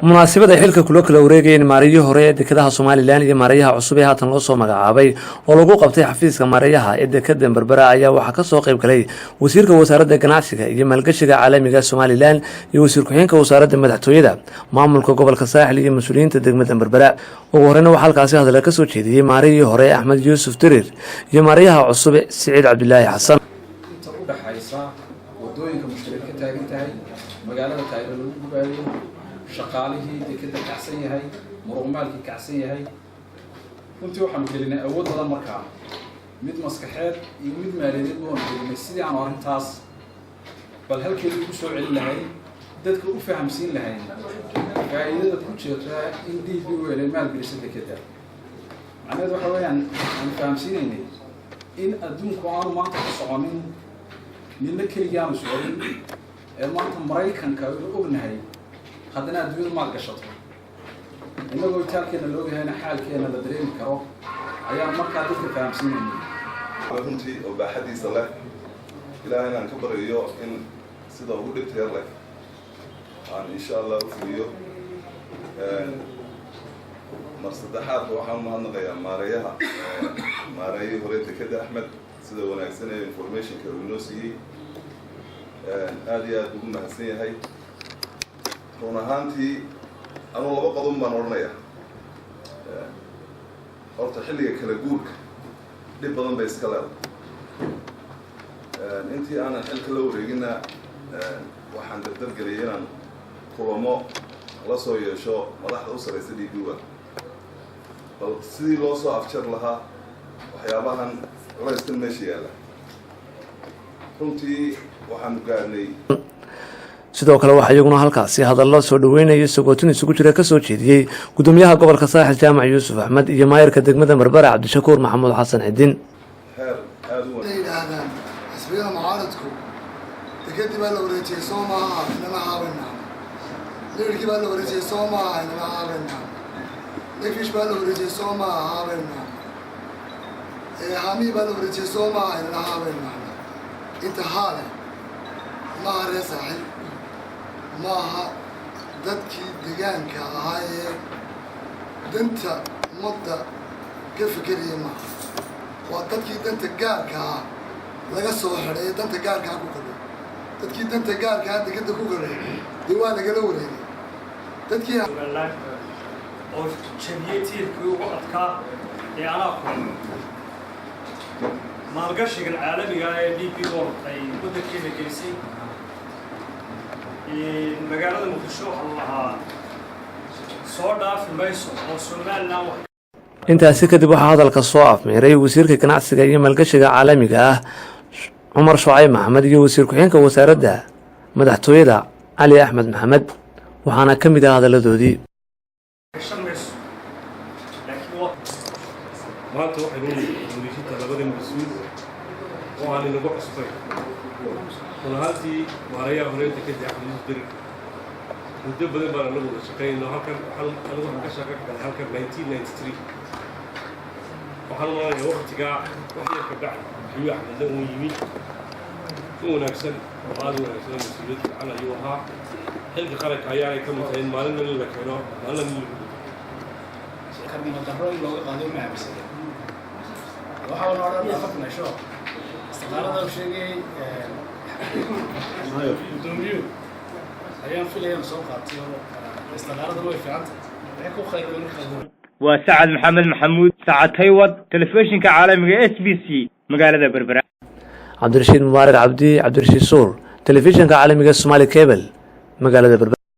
munaasabada xilka kula kala wareegayeen maariyaha hore ee dekedaha Soomaaliland iyo maariyaha cusub ee haatan loo soo magacaabay oo lagu qabtay xafiiska maariyaha ee dekeda Berbera ayaa waxa ka soo qayb galay wasiirka wasaaradda ganacsiga iyo maalgashiga caalamiga Soomaaliland iyo wasiir ku-xigeenka wasaaradda madaxtooyada maamulka gobolka Saaxil iyo mas'uuliyiinta degmada Berbera ugu horreyn waxa halkaasi hadal ka soo jeediyay maariyihii hore Axmed Yuusuf Dirir iyo maariyaha cusub Saciid Cabdullaahi Xasan inta u dhaxaysa wadooyinka mushtaraka taagan tahay magaalada Taageero lagu gubaayo shaqaalihii dekeda kacsan yahay muruqmaalkii kacsan yahay runtii waxaan gelinay awood badan markaa mid maskaxeed iyo mid maaliyadeed oo gelinay sidii aan arintaas bal halkeedii ku soo celin lahayn dadka u fahamsiin lahayn faa'iidada ku jirta in DBWL maalgelisa dekeda macnaheedu waxa weeyaan aan fahamsiinaynay in adduunku aanu maanta ku soconin midna keliya aanu soconin ee maanta Maraykanka uu ognahay haddana adduunyada maal gashato inagoo taalkeena loo yahay xaalkeena la dareemi karo ayaa markaa dadka fahamsiinayay runtii oo baaxadiisa leh ilaahay aan ka barayo in sida ugu dhigtay leh aan insha Allah u fuliyo mar saddexaad waxaan mahadnaqayaa maarayihii hore dekeda Axmed sida wanaagsan ee information-ka uu noo siiyay aad iyo aad ugu mahadsan yahay run ahaantii anuu laba qodob baan odhanayaa horta xilliga kala guurka dhib badan bay iska leedahay intii aanan xilka la wareegina waxaan dardargeliyay inaan kulamo la soo yeesho madaxda u sareysa DBWL bal sidii loo soo afjar lahaa waxyaabahan culayskan meesha yaalla runtii waxaan gaarnay sidoo kale waxa iyaguna halkaasi hadallo soo dhaweynaya sagootin isugu jira ka soo jeediyay gudoomiyaha gobolka Saaxil Jaamac Yuusuf Axmed iyo maayirka degmada Berbera Cabdishakuur Maxamuud Xasan Cidin heer aad u wanaagsan asbiga mucaaradku dekedi baa la wareejiyay Soomaaliya inama caawina leerkii baa la wareejiyay Soomaaliya inama caawina lefish baa la wareejiyay Soomaaliya caawina hami baa la wareejiyay Soomaaliya inama caawina inta haale ma reesahay maaha dadkii deegaanka ahaa danta mudda ka fikiraya maaha waa dadkii danta gaarka ah laga soo xidhay danta gaarka ku qabay dadkii danta gaarka ah dekeda ku qabay waa lagala wareegay dadkii oo jabiyatiirkii ugu adkaa ee anaa ku maalgashigan caalamiga ah ee DBWL ay waddankeena gelisay magaalada Muqdisho waxa lahaa soo dhaafi mayso oo Soomaaliland intaasi kadib waxa hadalka soo afmeeray wasiirka ganacsiga iyo maalgashiga caalamiga ah Umar Shucayb Maxamed iyo wasiir ku-xigeenka wasaaradda madaxtooyada Ali Axmed Maxamed waxaana ka mid ah hadaladoodii maanta waxay leeyihiin labada mas'uul oo aan inagu cusbay runtii maarayaha hore dekeda Axmed Yuusuf Dirir muddo badan baan anagu wada shaqeynaa halkan anigu ka shaqeynaa halkan 1993 waxaan maray waqtiga waxay ka dhacay ayuu Axmed uu yimid wanaagsan oo aad u wanaagsan mas'uuliyad aan ayuu ahaa xilka qaranka ayaa ay ka mid tahay maalin la keeno maalin كمية الرأي لو قادم مع بسيط وحاول نورد نفكنا شو استقرار ده وشيء دوميو أيام في الأيام سوق عطيه استقرار ده في عنده يكون خير من خير وسعد محمد محمود سعد هيود تلفزيون كعالمي SBC مقالة بربرة عبد الرشيد مبارك عبدي عبد الرشيد سور تلفزيون كعالمي الصومالي كيبل مقالة بربرة.